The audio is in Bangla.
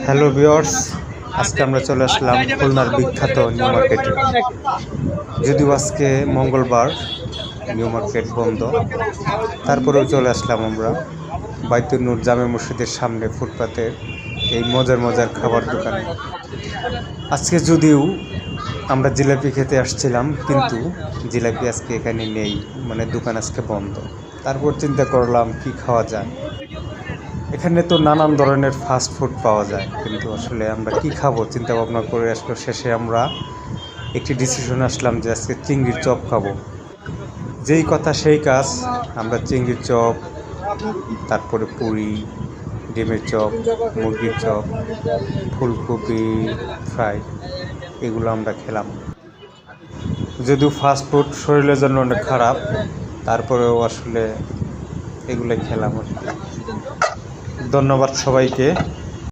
হ্যালো ভিউয়ার্স, আজকে আমরা চলে আসলাম খুলনার বিখ্যাত নিউ মার্কেটে। যদিও আজকে মঙ্গলবার, নিউ মার্কেট বন্ধ, তারপরেও চলে আসলাম আমরা বাইতুল নূর জামে মসজিদের সামনে ফুটপাতের এই মজার মজার খাবার দোকানে। আজকে যদিও আমরা জিলাপি খেতে আসছিলাম, কিন্তু জিলাপি আজকে এখানে নেই, মানে দোকান আজকে বন্ধ। তারপর চিন্তা করলাম কি খাওয়া যায়। এখানে তো নানান ধরনের ফাস্ট ফুড পাওয়া যায়, কিন্তু আসলে আমরা কি খাবো চিন্তা ভাবনা করে আসলো শেষে আমরা একটি ডিসিশন আসলাম যে আজকে চিংড়ির চপ খাবো। যেই কথা সেই কাজ, আমরা চিংড়ির চপ, তারপরে পুরি, ডিমের চপ, মুরগির চপ, ফুলকপি ফ্রাই, এগুলো আমরা খেলাম। যদিও ফাস্ট ফুড শরীরের জন্য অনেক খারাপ, তারপরেও আসলে এগুলোই খেলাম আর কি। ধন্যবাদ সবাইকে।